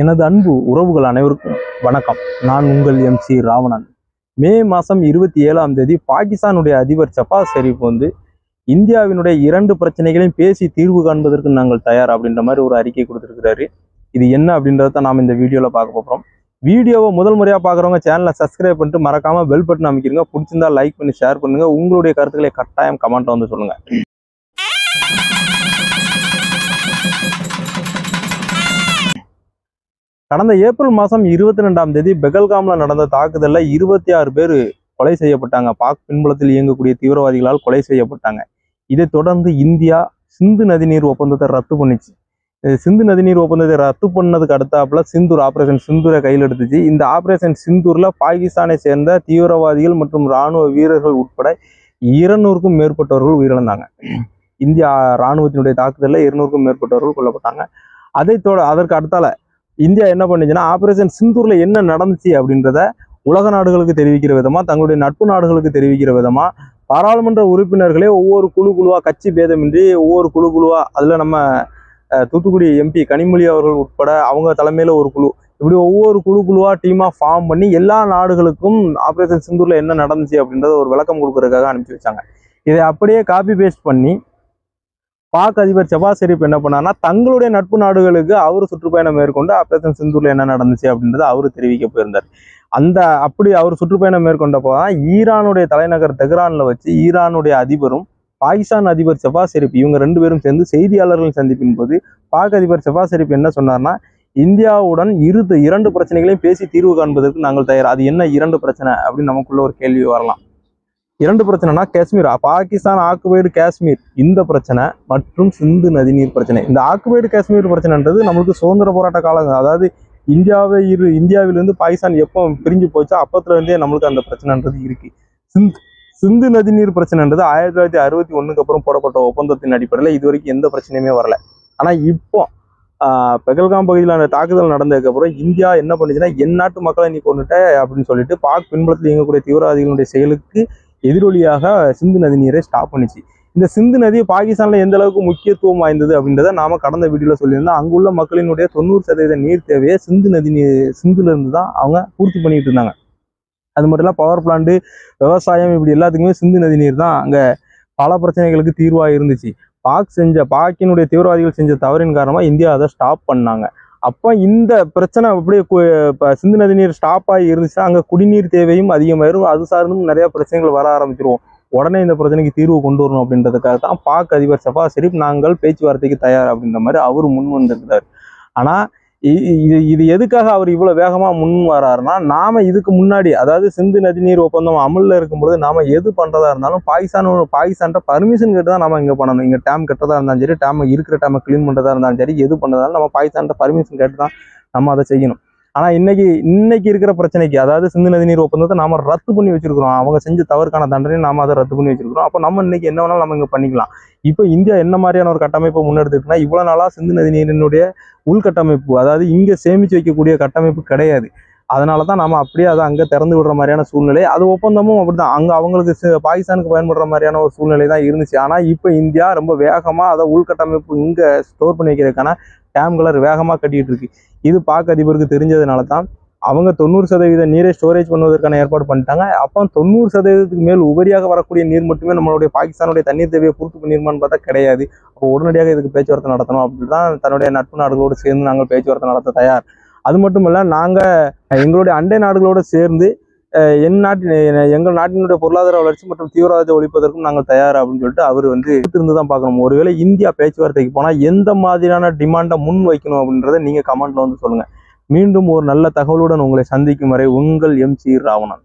எனது அன்பு உறவுகள் அனைவருக்கும் வணக்கம். நான் உங்கள் MC ராவணன். மே மாதம் 27ஆம் தேதி பாகிஸ்தானுடைய அதிபர் ஷபாஸ் ஷெரீப் இந்தியாவினுடைய 2 பிரச்சனைகளையும் பேசி தீர்வு காண்பதற்கு நாங்கள் தயார் அப்படின்ற மாதிரி ஒரு அறிக்கை கொடுத்துருக்கிறாரு. இது என்ன அப்படின்றத நாம் இந்த வீடியோவில் பார்க்க போகிறோம். வீடியோவை முதல் முறையாக பார்க்குறவங்க சேனலை சப்ஸ்கிரைப் பண்ணிட்டு மறக்காமல் பெல் பட்டன் அமைக்கிறீங்க. பிடிச்சிருந்தா லைக் பண்ணி ஷேர் பண்ணுங்க. உங்களுடைய கருத்துக்களை கட்டாயம் கமெண்ட்ல சொல்லுங்க. கடந்த ஏப்ரல் மாதம் 22ஆம் தேதி பெகல்காம்ல நடந்த தாக்குதல்ல 26 பேர் கொலை செய்யப்பட்டாங்க. பாக் பின்புலத்தில் இயங்கக்கூடிய தீவிரவாதிகளால் கொலை செய்யப்பட்டாங்க. இதை தொடர்ந்து இந்தியா சிந்து நதிநீர் ஒப்பந்தத்தை ரத்து பண்ணிச்சு. சிந்து நதிநீர் ஒப்பந்தத்தை ரத்து பண்ணதுக்கு அடுத்தாப்புல சிந்தூர் ஆபரேஷன் சிந்தூரை கையில் எடுத்துச்சு. இந்த ஆபரேஷன் சிந்தூர்ல பாகிஸ்தானை சேர்ந்த தீவிரவாதிகள் மற்றும் இராணுவ வீரர்கள் உட்பட 200க்கும் மேற்பட்டவர்கள் உயிரிழந்தாங்க. இந்தியா இராணுவத்தினுடைய தாக்குதல்ல 200க்கும் மேற்பட்டவர்கள் கொல்லப்பட்டாங்க. அதற்கு அடுத்தால இந்தியா என்ன பண்ணுச்சுன்னா, ஆபரேஷன் சிந்தூர்ல என்ன நடந்துச்சு அப்படின்றத உலக நாடுகளுக்கு தெரிவிக்கிற விதமா, தங்களுடைய நட்பு நாடுகளுக்கு தெரிவிக்கிற விதமா பாராளுமன்ற உறுப்பினர்களே ஒவ்வொரு குழுவா, கட்சி பேதமின்றி ஒவ்வொரு குழுவா, அதுல நம்ம தூத்துக்குடி MP கனிமொழி அவர்கள் உட்பட அவங்க தலைமையில ஒரு குழு, இப்படி ஒவ்வொரு குழுவா டீமா ஃபார்ம் பண்ணி எல்லா நாடுகளுக்கும் ஆபரேஷன் சிந்தூர்ல என்ன நடந்துச்சு அப்படின்றத ஒரு விளக்கம் கொடுக்கறதுக்காக அனுப்பிச்சு வச்சாங்க. இதை அப்படியே காப்பி பேஸ்ட் பண்ணி பாக் அதிபர் ஷபாஸ் ஷெரீப் என்ன பண்ணார்னா, தங்களுடைய நட்பு நாடுகளுக்கு அவர் சுற்றுப்பயணம் மேற்கொண்டு ஆபரேஷன் சிந்தூர்ல என்ன நடந்துச்சு அப்படின்றத அவரு தெரிவிக்க போயிருந்தார். அப்படி அவர் சுற்றுப்பயணம் மேற்கொண்டப்போ ஈரானுடைய தலைநகர் தெஹ்ரான்ல வச்சு ஈரானுடைய அதிபரும் பாகிஸ்தான் அதிபர் ஷபாஸ் ஷெரீப் இவங்க 2 பேரும் சேர்ந்து செய்தியாளர்கள் சந்திப்பின் போது பாக் அதிபர் ஷபாஸ் ஷெரீப் என்ன சொன்னார்னா, இந்தியாவுடன் 2 பிரச்சனைகளையும் பேசி தீர்வு காண்பதற்கு நாங்கள் தயார். அது என்ன 2 பிரச்சனை அப்படின்னு நமக்குள்ள ஒரு கேள்வி வரலாம். 2 பிரச்சனைனா காஷ்மீர், பாகிஸ்தான் ஆக்குபைடு காஷ்மீர் இந்த பிரச்சனை மற்றும் சிந்து நதிநீர் பிரச்சனை. இந்த ஆக்குபைடு காஷ்மீர் பிரச்சனைன்றது நம்மளுக்கு சுதந்திர போராட்ட காலம், அதாவது இந்தியாவிலிருந்து பாகிஸ்தான் எப்போ பிரிஞ்சு போச்சோ அப்பத்துல இருந்தே நம்மளுக்கு அந்த பிரச்சனைன்றது இருக்கு. சிந்து நதிநீர் பிரச்சனைன்றது 1961க்கு அப்புறம் போடப்பட்ட ஒப்பந்தத்தின் அடிப்படையில் இது வரைக்கும் எந்த பிரச்சனையுமே வரல. ஆனா இப்போ பெகல்காம் பகுதியில் அந்த தாக்குதல் நடந்ததுக்கு அப்புறம் இந்தியா என்ன பண்ணுச்சுன்னா, என் நாட்டு மக்களை நீ கொண்டுட்ட அப்படின்னு சொல்லிட்டு பாக் பின்புலத்தில் இயங்கக்கூடிய தீவிரவாதிகளுடைய செயலுக்கு எதிரொலியாக சிந்து நதி நீரை ஸ்டாப் பண்ணிச்சு. இந்த சிந்து நதி பாகிஸ்தான்ல எந்த அளவுக்கு முக்கியத்துவம் வாய்ந்தது அப்படின்றத நாம கடந்த வீடியோல சொல்லியிருந்தோம். அங்குள்ள மக்களினுடைய 90% நீர் தேவையை சிந்துல இருந்து தான் அவங்க பூர்த்தி பண்ணிட்டு இருந்தாங்க. அது மட்டும் இல்ல, பவர் பிளான்ட், விவசாயம், இப்படி எல்லாத்துக்குமே சிந்து நதி நீர் தான் அங்க பல பிரச்சனைகளுக்கு தீர்வாக இருந்துச்சு. பாக்கினுடைய தீவிரவாதிகள் செஞ்ச தவறின் காரணமா இந்தியா அதை ஸ்டாப் பண்ணாங்க. அப்போ இந்த பிரச்சனை அப்படியே சிந்து நதி நீர் ஸ்டாப் ஆகி இருந்துச்சுன்னா அங்கே குடிநீர் தேவையும் அதிகமாயிரும். அது சார்ந்தும் நிறைய பிரச்சனைகள் வர ஆரம்பிச்சிருவோம். உடனே இந்த பிரச்சனைக்கு தீர்வு கொண்டு வரணும் அப்படின்றதுக்காக தான் பாக் அதிபர் ஷபாஸ் ஷெரீப் நாங்கள் பேச்சுவார்த்தைக்கு தயார் அப்படின்ற மாதிரி அவர் முன் வந்திருந்தார். ஆனால் இது எதுக்காக அவர் இவ்வளோ வேகமாக முன் வராருன்னா, நாம இதுக்கு முன்னாடி, அதாவது சிந்து நதிநீர் ஒப்பந்தம் அமலில் இருக்கும்போது நாம எது பண்ணுறதா இருந்தாலும் பாகிஸ்தான்கிட்ட பர்மிஷன் கேட்டு தான் நம்ம இங்கே பண்ணணும். இங்கே டேம் கட்டுறதா இருந்தாலும் சரி, இருக்கிற டேமை க்ளீன் பண்ணுறதா இருந்தாலும் சரி, எது பண்ணதாலும் நம்ம பாகிஸ்தான்கிட்ட பர்மிஷன் கேட்டு தான் நம்ம அதை செய்யணும். ஆனால் இன்னைக்கு இருக்கிற பிரச்சனைக்கு, அதாவது சிந்து நதிநீர் ஒப்பந்தத்தை நாம ரத்து பண்ணி வச்சிருக்கிறோம். அவங்க செஞ்ச தவறுக்கான தண்டனை நாம அதை ரத்து பண்ணி வச்சிருக்கிறோம். அப்போ நம்ம இன்னைக்கு என்ன வேணாலும் நம்ம இங்கே பண்ணிக்கலாம். இப்போ இந்தியா என்ன மாதிரியான ஒரு கட்டமைப்பை முன்னெடுத்துட்டுனா, இவ்வளவு நாளா சிந்து நதிநீரினுடைய உள்கட்டமைப்பு, அதாவது இங்க சேமிச்சு வைக்கக்கூடிய கட்டமைப்பு கிடையாது. அதனாலதான் நாம அப்படியே அதை அங்க திறந்து விடுற மாதிரியான சூழ்நிலை, அது ஒப்பந்தமும் அப்படிதான் அங்க அவங்களுக்கு பாகிஸ்தானுக்கு பயன்படுற மாதிரியான ஒரு சூழ்நிலை தான் இருந்துச்சு. ஆனா இப்ப இந்தியா ரொம்ப வேகமா அதை உள்கட்டமைப்பு இங்க ஸ்டோர் பண்ணி வைக்கிறதுக்கான டேம்களை வேகமா கட்டிட்டு இருக்கு. இது பாக் அதிபருக்கு தெரிஞ்சதுனால தான் அவங்க 90% நீரை ஸ்டோரேஜ் பண்ணுவதற்கான ஏற்பாடு பண்ணிட்டாங்க. அப்போ 90%க்கு மேல் உபரியாக வரக்கூடிய நீர் மட்டுமே நம்மளுடைய பாகிஸ்தானுடைய தண்ணீர் தேவையை பூர்த்தி பண்ணிருமான்னு பார்த்தா கிடையாது. அப்போ உடனடியாக இதுக்கு பேச்சுவார்த்தை நடத்தணும் அப்படிதான் தன்னுடைய நட்பு நாடுகளோடு சேர்ந்து நாங்கள் பேச்சுவார்த்தை நடத்த தயார். அது மட்டும் இல்ல, நாங்க எங்களுடைய அண்டை நாடுகளோடு சேர்ந்து எங்கள் நாட்டினுடைய பொருளாதார வளர்ச்சி மற்றும் தீவிரவாதத்தை ஒழிப்பதற்கும் நாங்கள் தயார் அப்படின்னு சொல்லிட்டு அவர் இருந்துதான் பார்க்கணும். ஒருவேளை இந்தியா பேச்சுவார்த்தைக்கு போனா எந்த மாதிரியான டிமாண்டை முன் வைக்கணும் அப்படின்றத நீங்க கமெண்ட்ல சொல்லுங்க. மீண்டும் ஒரு நல்ல தகவலுடன் உங்களை சந்திக்கும் வரை உங்கள் MC ராவணன்.